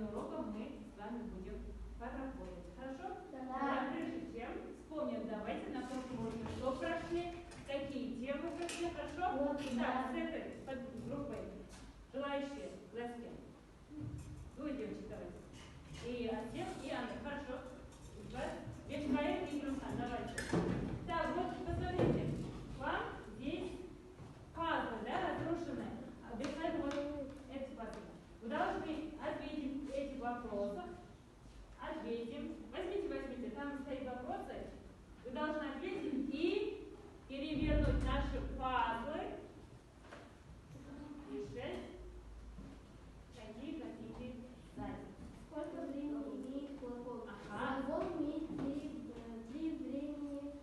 половину урока мы с вами будем поработать. Хорошо? Да. Прежде чем вспомним, давайте на прошлом уроке что прошли, какие темы прошли, хорошо? Вот, да. да. С этой группой желающие к доске. Двое девочек, давайте. И Артем, и Анна. Хорошо. Бешмаир и Брюхан. Давайте. Так, вот посмотрите. Вам здесь пазлы, да, разрушены. Бешмаир, вот эти пазлы. Вы должны ответить эти вопросы. Ответим. Возьмите. Там стоит вопросы. Вы должны ответить и перевернуть наши пазлы. И 6. Какие хотите знать. Сколько времени имеет глагол? Ага. Глагол имеет три времени.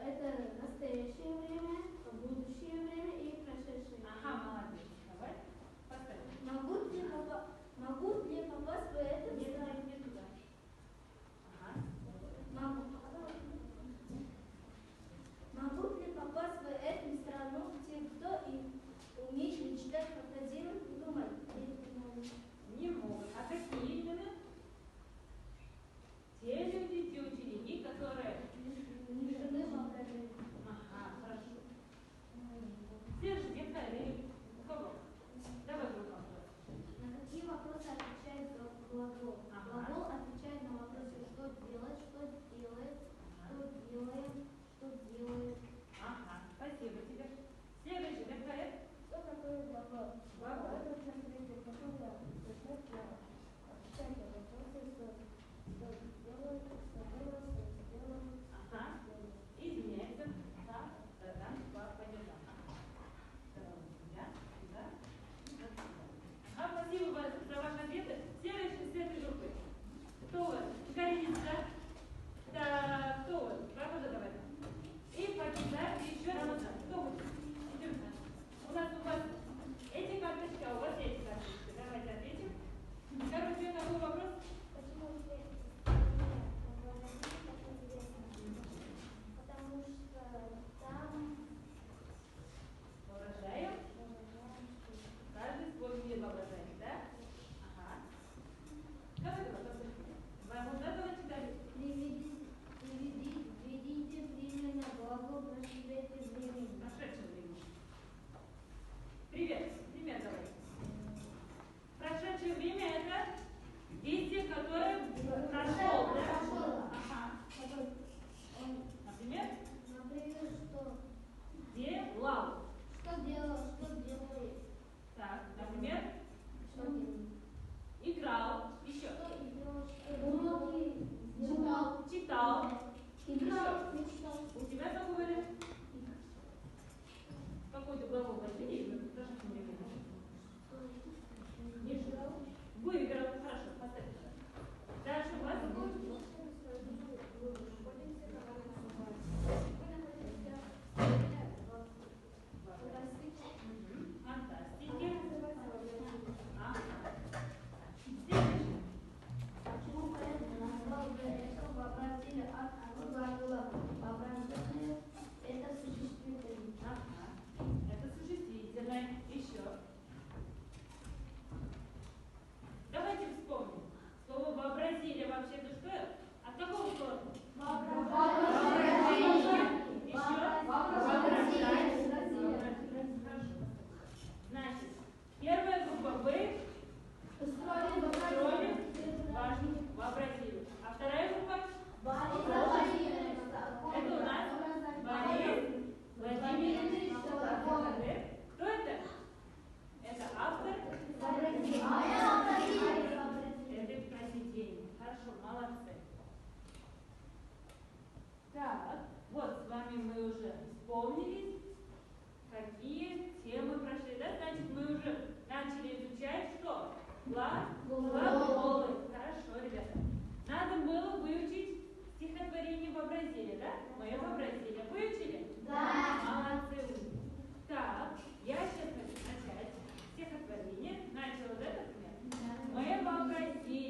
Это настоящее время, будущее время и прошедшее время. Ага, молодец. Давай поставим. Могут ли попасть в это? Нет, не туда. Ага. Могут ли попасть в эту страну те, кто умеет мечтать, фантазировать и думать? Не могут. А какие именно? Те люди, те ученики, которые Лишены воображения. Ага, хорошо. Следующий детали. У кого? Давай группа. На какие вопросы отвечает глагол? Ага. Глагол отвечает на вопросы, что делать, что делает, что делаем, что делает. Ага, спасибо тебе. Следующий детали. Что такое глагол? Глагол. Это смотрите, какое отвечает на вопросы, что делают, что было, что сделано. Ага. Изменяется. Да. Подержал. Спасибо за ваши ответы. Следующей группы. Кто у вас? Карина, да? Да, кто у вас? Правда, давайте. И покидать еще раз. Кто вы? Интересно. У вас эти карточки, а у вас эти карточки. Давайте ответим. Короче, какой вопрос? Почему потому что там Воображаем. Каждый свой мир воображает, да? Ага. Давай, посмотрим. Вам вот этого читали? Приведите время на глагол, проживете времени. Прошедшее время. Привет. Пример давай. Прошедшее время это действие, которое прошел, да? Ага. Например? Например, что? Делал. Что делал, что делает? Так, например? Что делает? Играл. Еще. Что играл, что делал? Читал. Играл, Еще. мечтал. У тебя какой вариант? Какой-то глагол возьми, даже не выиграл. Выиграл. Хорошо, поставь. Дальше у вас будет. Фантастики. Ага. Следующий. Почему поэт назвал это вообразили от глагола воображение? Это существительное. Ага. Это существительное. Еще. Давайте вспомним. Слово вообразили вообще-то что? От какого слова? Воображение. Еще? Воображение. Хорошо. Значит, первая группа вы строили, важно, вообразили. А вторая группа? Это у нас Борис Владимирович Соловьев. Кто это? Это автор. Это произведение. Хорошо, молодцы. Так, вот с вами мы уже вспомнили, какие темы прошли. Да? Значит, мы уже начали изучать что? Глаголы. Хорошо, ребята. Надо было выучить стихотворение вообразили, да? Мое вообразили. Выучили? Да. Молодцы. Так, я сейчас хочу начать стихотворение. Начал вот этот пример. Мое вообразили.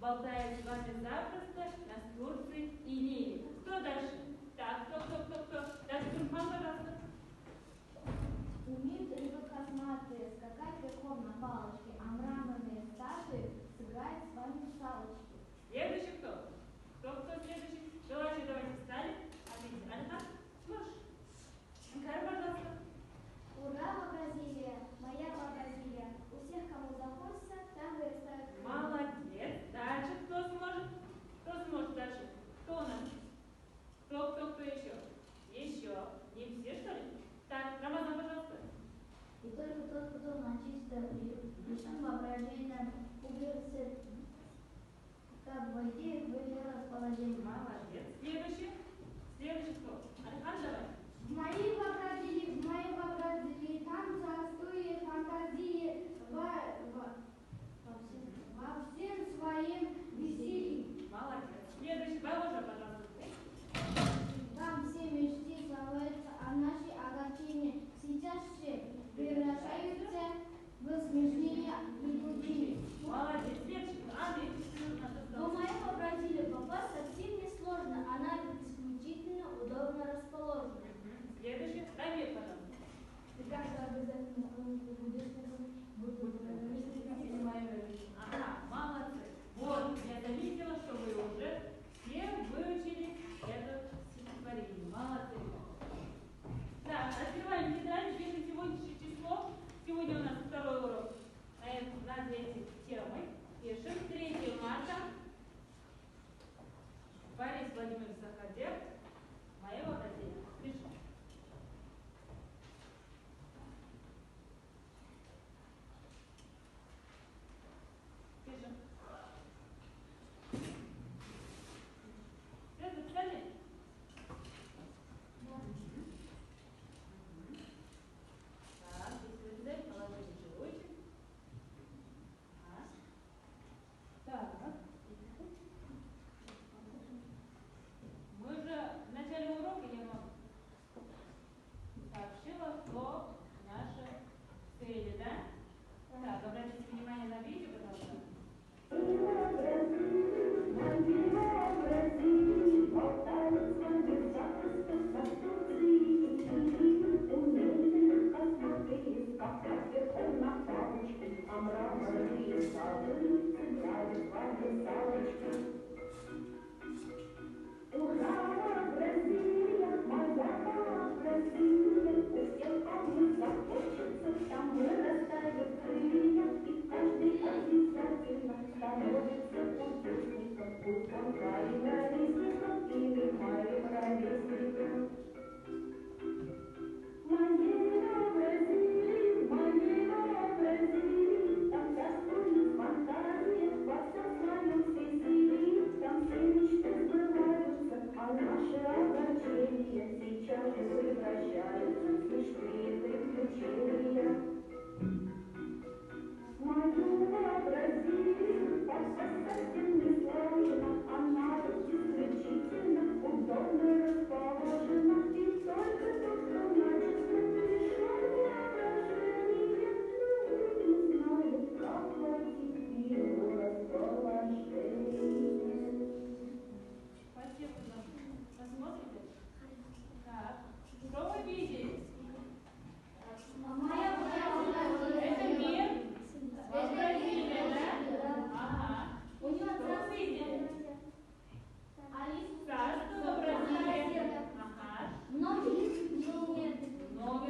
Болтает с вами запросто, настурции и лири. Кто дальше? Так, кто? Дальше Турман, пожалуйста. Умеют рыбы косматые скакать верхом на палочке, а мрамор войти в их расположение. Молодец. Следующий. Следующий кто? Алихан, давай. В мои вообразили там царствует фантазии во всем своем веселье. Молодец. Следующий. Положи, пожалуйста. Там все мечты славятся, а наши огорчения сейчас же превращаются в смешные приключения. Молодец. Следующий. Андрей. В мое вообразили попасть совсем несложно, она исключительно удобно расположена. Следующий. Давид, пожалуйста. Ты как-то обязательно будешь Ага, молодцы. Вот, я заметила, что вы уже все выучили это стихотворение. Молодцы. Так, открываем тетрадь, пишем сегодняшнее число. Сегодня у нас второй урок на эти темы. Пишем 3 марта. Борис Владимирович Заходев. Мое воображение. Пишем. Пишем. Все записали? Так, если вы взяли, положите животик. Так. Мы уже в начале урока я вам сообщила, что наши цели, да? Так, обратите внимание на видео, пожалуйста. Спасибо. Посмотрите. Так, что вы видели? Это мир. Вообразили, да? Ага. Что вы видели? Царство вообразили. Ага. Новые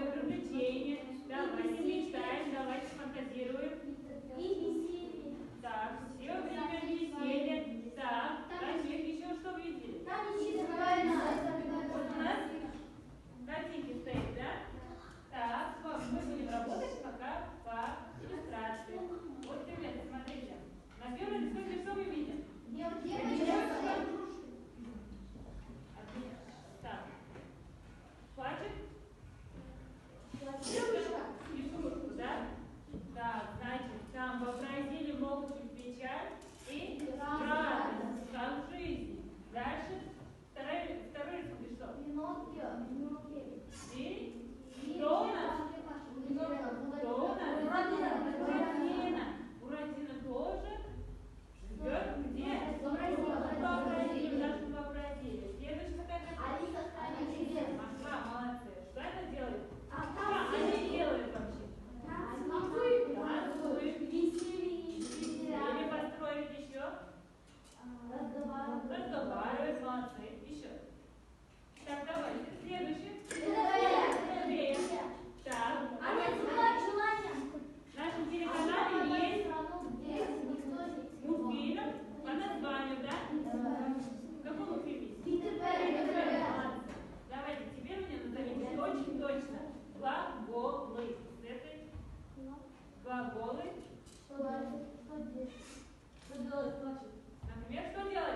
приключения. Давайте мечтаем, давайте фантазируем. Так, все время веселье. Так, дальше еще что видели? Вот у нас картинки стоят, да? Так, мы будем работать пока по иллюстрации. Вот, ребята, смотрите. На первом рисунке что мы видим? Так. Плачет? Игрушку, да? Так, значит, там вообразили могут быть печаль и радость, как в жизни. Дальше второй рисунок что? И что у нас? Что у нас? Буратино. Буратино тоже живет где? Вообразили, даже вообразили. Следующая какая картинка? Ага, молодцы. Что это делает? Что они делают вообще? Танцуют. Или построить еще? Разговаривают, молодцы. Еще. Так, давайте. Следующий. Быстрее. Так. В нашем телеканале есть мультфильм по названию, да? Какой мультфильм есть? Молодцы. Давайте, теперь мне назовите очень точно глаголы. С этой глаголы. Например, что делать?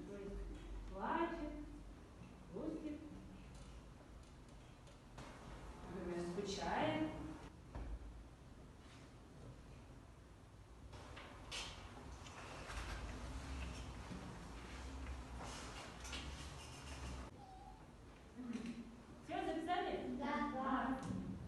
то есть плачет, грустит, например, скучает. Все записали? Да.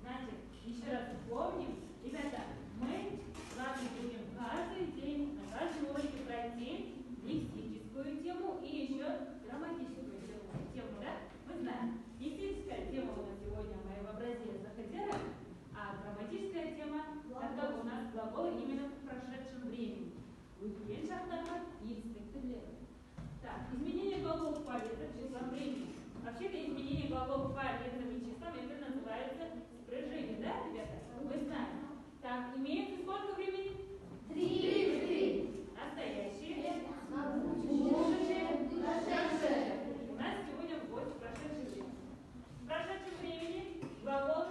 Значит, еще раз помним, ребята, мы с вами будем каждый день на каждом уроке пройти лексическую тему и еще грамматическую тему, да? Мы знаем, лексическая тема у нас сегодня мы в образе заходили, а грамматическая тема это у нас глаголы именно в прошедшем времени. Так, изменение глаголов по летам числом времени. Вообще-то изменение глаголов по летам и числам это называется спряжение, да, ребята? Вы знаете. Так, имеется сколько времени? 3. Настоящие. Будущее. Прошедшее. У нас сегодня будет прошедшее время. В прошедшем времени глагол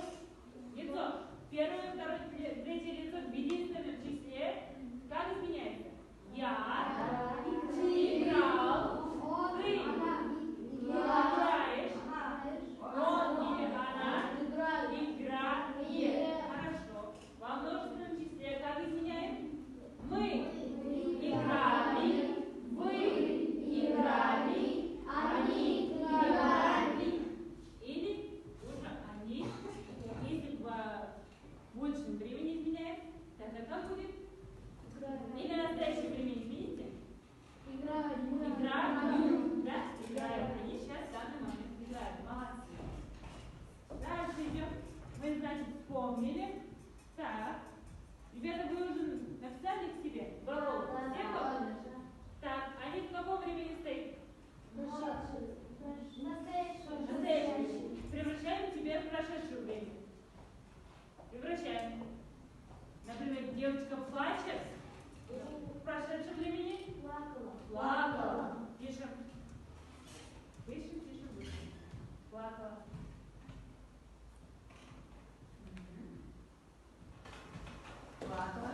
лицо. Первое, второе, третье лицо в единственном числе. Как изменяется? Я играл. Ты играешь. Он или она играет. Хорошо. Во множественном числе как изменяем? Мы играли. Вы играли. Они играли. Или уже они. Если в большем времени изменяем, тогда как будет? Или настоящее время измените? Играют. Да? Играют. Они сейчас в данный момент играют. Молодцы. Дальше идем. Мы, значит, вспомнили. Так. Ребята, вы уже написали к себе глагол? Все кто? Так, они в каком времени стоят? Настоящее. Превращаем теперь в прошедшее время. Превращаем. Например, девочка плачет. В прошедшем времени? Плакала. Пишем. Пишем. Плакала. Плакала.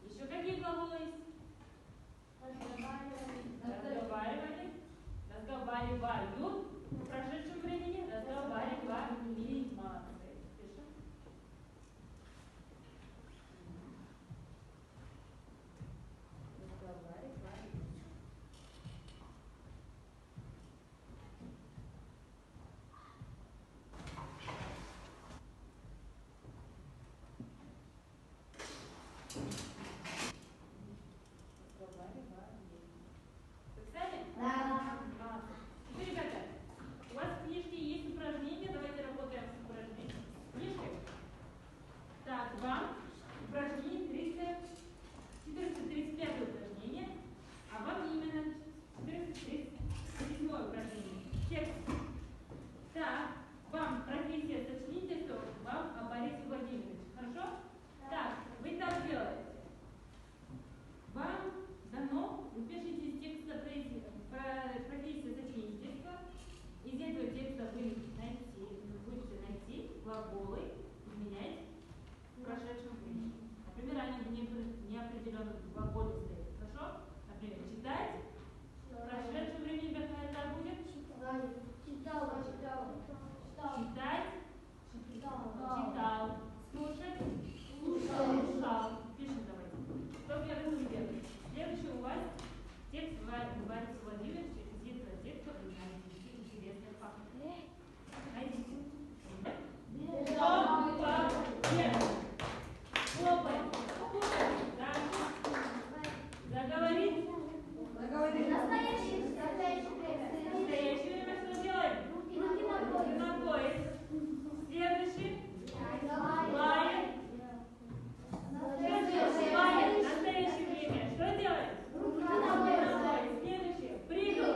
Еще какие глаголы есть? Разговаривают. В прошедшем времени разговаривали. Молодцы. Пишем. Разговаривали. Записали? Да. Молодцы. Теперь, ребята, у вас в книжке есть упражнения. Давайте работаем с упражнением. Книжкой. Так, вам упражнение 435 упражнение, а вам именно 437 упражнение. Текст. Так, вам профессия сочинительства, вам о Борисе Владимировиче. Хорошо? Так, вы так делаете. Вам дано, вы пишете из текста профессия сочинительства. Из этого текста вы будете найти глаголы, изменять в прошедшем времени. Например, они в неопределенном глаголе стоят. Хорошо? Например, читать. В прошедшем времени какая будет? Читал. Читал. Слушать. Слушал. Пишем давайте. Что первый мы делаем? Следующий у вас текст Бориса Владимировича. Из этого текста вы найдете интересные факты. Найдите. Хлопай. Заговорить. Настоящее Настоящее время что делаем? Руки на пояс. Следующий. Лает. Настоящее время. Что делаем? Руки на пояс. Следующее. Прыгал.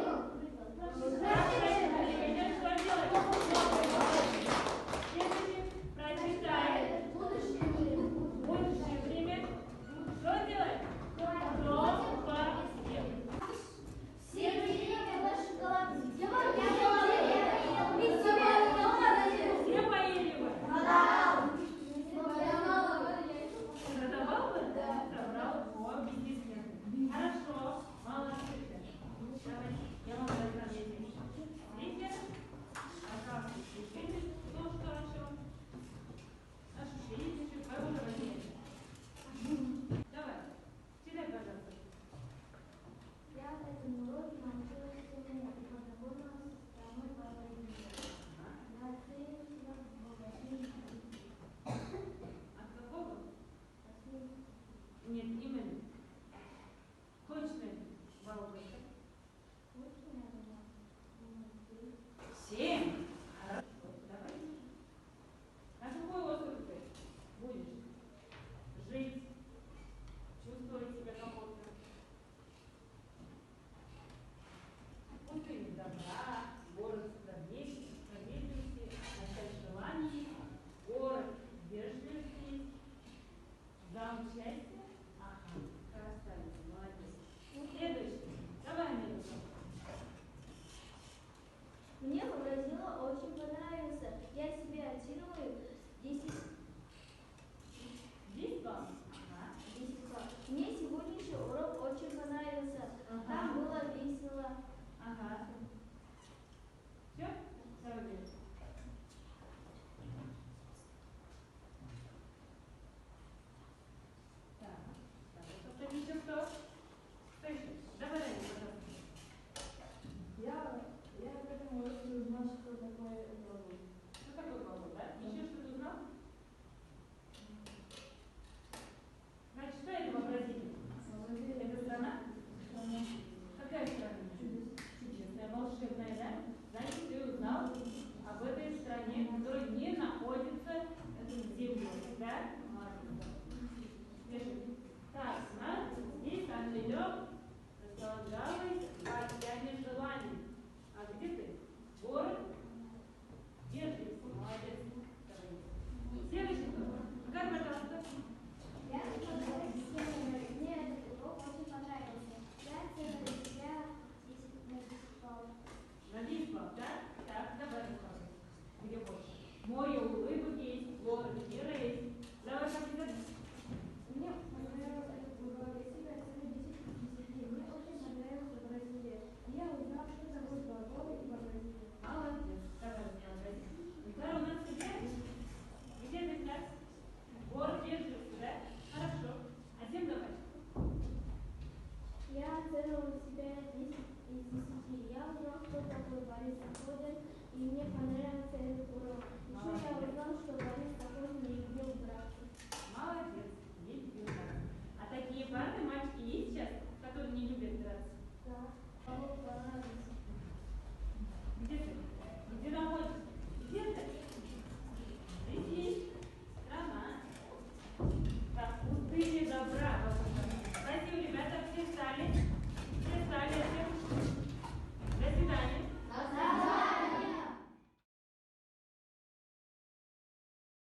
было очень понравился. Я себе оцениваю 10, 10 баллов. Ага. 10 баллов. Мне сегодняшний урок очень понравился. Ага. Там было весело. Ага. Все? Давайте. Так. Так, это еще кто? Кто еще? Давай, пожалуйста. Я в этом уроке узнал, что такое глагол. Что такое глагол, да? Еще что-то узнал? Значит, что это вообразили? Это страна? Какая страна? Чудесная, волшебная, да? Значит, ты узнал об этой стране, которая не находится в земле, да? Молодец. Держи. Так, у нас здесь Анжелек располагалась в океане желаний. А где ты? Город? Держи. Молодец. Следующий кто? Как, пожалуйста? Я мне этот урок очень понравился. Я оцениваю себя 10 баллов. На 10 баллов, да? Так, давай рассказывай. Где больше? Море улыбок есть, город мира есть. Давай как-то. Мне понравился этот урок. Я себя оцениваю 10 из 10. Мне очень понравился Бразилия. Я узнал, что такое глаголы и Бразилия. Молодец. Давай рассказывай. Второй у нас где? Где ты сейчас? Город держится, да? Хорошо. А тем давай. Я оцениваю себя 10 из 10. Я узнал, что такое Борис Акопян, и мне понравился этот урок. Еще я узнал, что Борис Акопян не любил драться. Молодец. Не любил драться. А такие парни, мальчики есть сейчас, которые не любят драться? Да, кому понравился.